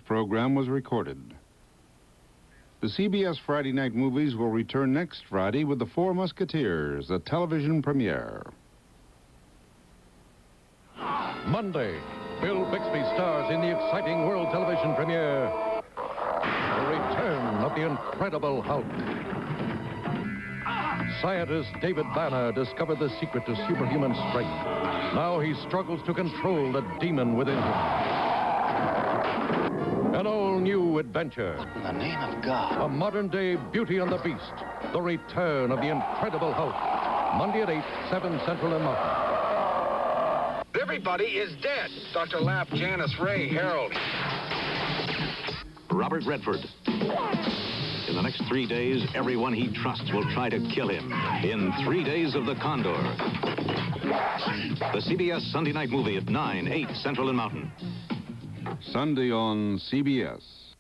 program was recorded. The CBS Friday night movies will return next Friday with The Four Musketeers, a television premiere. Monday, Bill Bixby stars in the exciting world television premiere, The Return of the Incredible Hulk. Scientist David Banner discovered the secret to superhuman strength. Now he struggles to control the demon within him. An all-new adventure. What in the name of God? A modern-day Beauty and the Beast. The Return of the Incredible Hulk. Monday at 8, 7 Central and Mountain. Everybody is dead. Dr. Lapp, Janice, Ray, Harold. Robert Redford. In the next 3 days, everyone he trusts will try to kill him. In 3 Days of the Condor. The CBS Sunday night movie at 9, 8 Central and Mountain. Sunday on CBS.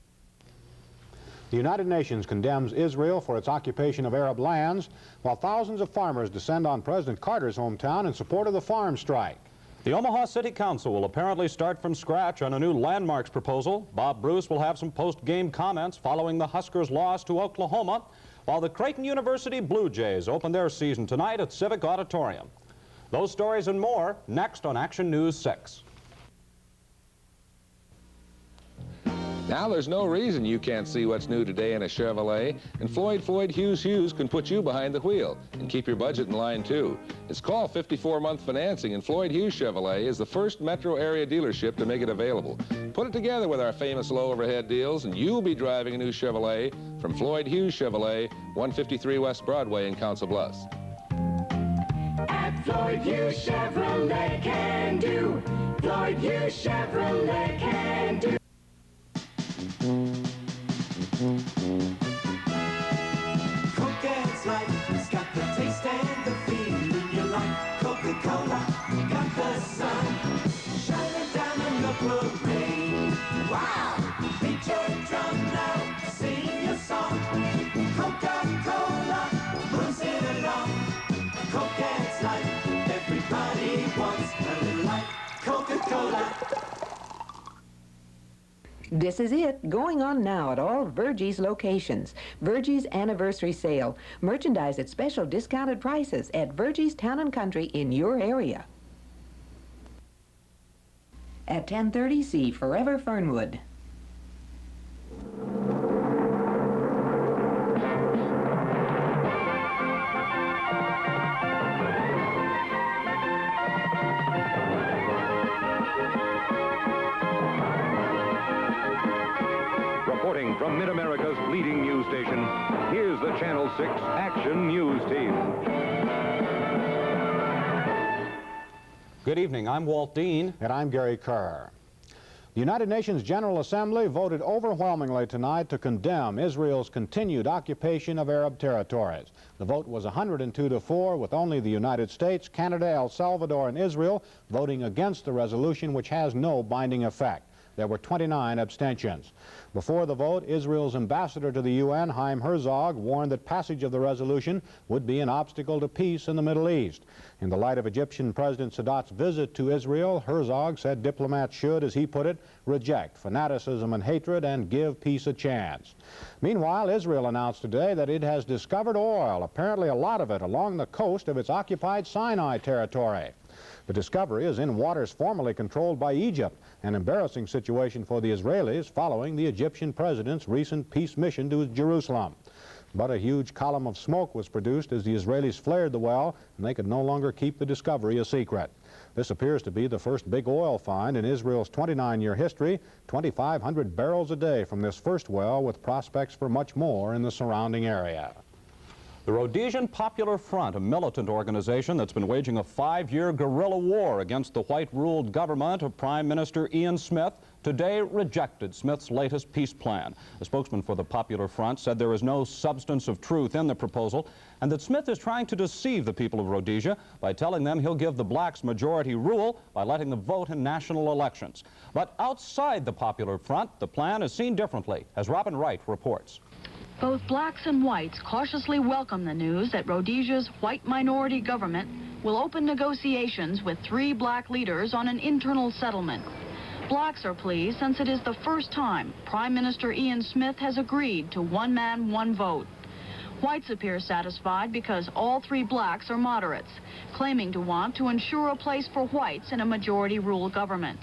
The United Nations condemns Israel for its occupation of Arab lands, while thousands of farmers descend on President Carter's hometown in support of the farm strike. The Omaha City Council will apparently start from scratch on a new landmarks proposal. Bob Bruce will have some post-game comments following the Huskers' loss to Oklahoma, while the Creighton University Blue Jays open their season tonight at Civic Auditorium. Those stories and more next on Action News 6. Now there's no reason you can't see what's new today in a Chevrolet, and Floyd Hughes can put you behind the wheel and keep your budget in line too. It's called 54-month financing, and Floyd Hughes Chevrolet is the first metro area dealership to make it available. Put it together with our famous low overhead deals, and you'll be driving a new Chevrolet from Floyd Hughes Chevrolet, 153 West Broadway in Council Bluffs. At Floyd Hughes Chevrolet can do. Floyd Hughes Chevrolet can do. Coca-Cola's life, it's got the taste and the feeling you like. Coca-Cola, got the sun shining down on your parade. Wow! Beat your drum now, sing your song. Coca-Cola, moves it along. Coca-Cola's life, everybody wants a little like Coca-Cola. This is it, going on now at all Virgie's locations. Virgie's Anniversary Sale. Merchandise at special discounted prices at Virgie's Town & Country in your area. At 1030, see Forever Fernwood. Reporting from Mid-America's leading news station, here's the Channel 6 Action News Team. Good evening, I'm Walt Dean. And I'm Gary Kerr. The United Nations General Assembly voted overwhelmingly tonight to condemn Israel's continued occupation of Arab territories. The vote was 102-4, with only the United States, Canada, El Salvador, and Israel voting against the resolution, which has no binding effect. There were 29 abstentions. Before the vote, Israel's ambassador to the UN, Haim Herzog, warned that passage of the resolution would be an obstacle to peace in the Middle East. In the light of Egyptian President Sadat's visit to Israel, Herzog said diplomats should, as he put it, reject fanaticism and hatred and give peace a chance. Meanwhile, Israel announced today that it has discovered oil, apparently a lot of it, along the coast of its occupied Sinai territory. The discovery is in waters formerly controlled by Egypt, an embarrassing situation for the Israelis following the Egyptian president's recent peace mission to Jerusalem. But a huge column of smoke was produced as the Israelis flared the well, and they could no longer keep the discovery a secret. This appears to be the first big oil find in Israel's 29-year history, 2,500 barrels a day from this first well, with prospects for much more in the surrounding area. The Rhodesian Popular Front, a militant organization that's been waging a 5-year guerrilla war against the white-ruled government of Prime Minister Ian Smith, today rejected Smith's latest peace plan. A spokesman for the Popular Front said there is no substance of truth in the proposal and that Smith is trying to deceive the people of Rhodesia by telling them he'll give the blacks majority rule by letting them vote in national elections. But outside the Popular Front, the plan is seen differently, as Robin Wright reports. Both blacks and whites cautiously welcome the news that Rhodesia's white minority government will open negotiations with 3 black leaders on an internal settlement. Blacks are pleased since it is the first time Prime Minister Ian Smith has agreed to one man, one vote. Whites appear satisfied because all three blacks are moderates, claiming to want to ensure a place for whites in a majority-rule government.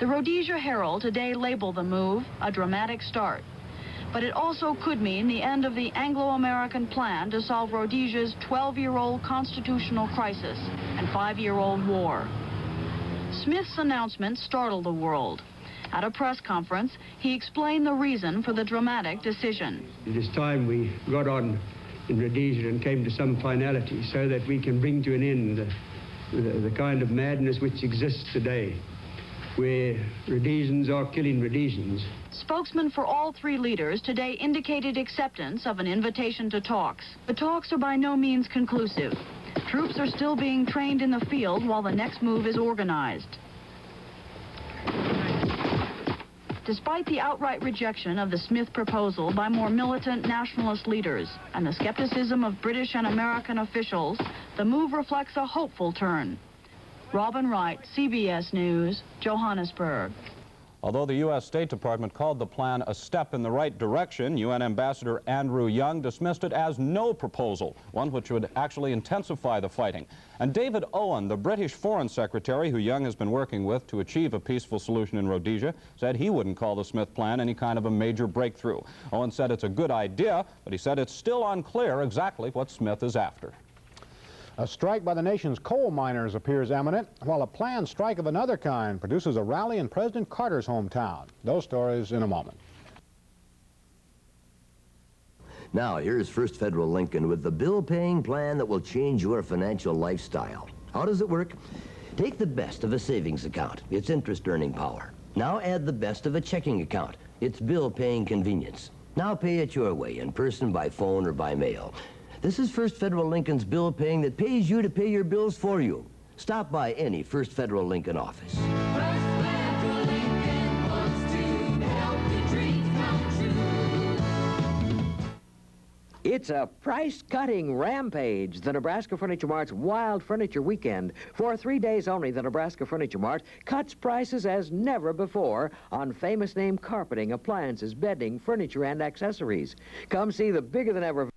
The Rhodesia Herald today labeled the move a dramatic start. But it also could mean the end of the Anglo-American plan to solve Rhodesia's 12-year-old constitutional crisis and 5-year-old war. Smith's announcement startled the world. At a press conference, he explained the reason for the dramatic decision. It is time we got on in Rhodesia and came to some finality so that we can bring to an end the kind of madness which exists today, where Rhodesians are killing Rhodesians. Spokesmen for all three leaders today indicated acceptance of an invitation to talks. The talks are by no means conclusive. Troops are still being trained in the field while the next move is organized. Despite the outright rejection of the Smith proposal by more militant nationalist leaders and the skepticism of British and American officials, the move reflects a hopeful turn. Robin Wright, CBS News, Johannesburg. Although the U.S. State Department called the plan a step in the right direction, UN Ambassador Andrew Young dismissed it as no proposal, one which would actually intensify the fighting. And David Owen, the British Foreign Secretary who Young has been working with to achieve a peaceful solution in Rhodesia, said he wouldn't call the Smith plan any kind of a major breakthrough. Owen said it's a good idea, but he said it's still unclear exactly what Smith is after. A strike by the nation's coal miners appears imminent, while a planned strike of another kind produces a rally in President Carter's hometown. Those stories in a moment. Now, here's First Federal Lincoln with the bill-paying plan that will change your financial lifestyle. How does it work? Take the best of a savings account, its interest-earning power. Now add the best of a checking account, its bill-paying convenience. Now pay it your way, in person, by phone, or by mail. This is First Federal Lincoln's bill paying that pays you to pay your bills for you. Stop by any First Federal Lincoln office. First Federal Lincoln wants to help your dreams come true. It's a price-cutting rampage. The Nebraska Furniture Mart's Wild Furniture Weekend. For 3 days only, the Nebraska Furniture Mart cuts prices as never before on famous name carpeting, appliances, bedding, furniture, and accessories. Come see the bigger-than-ever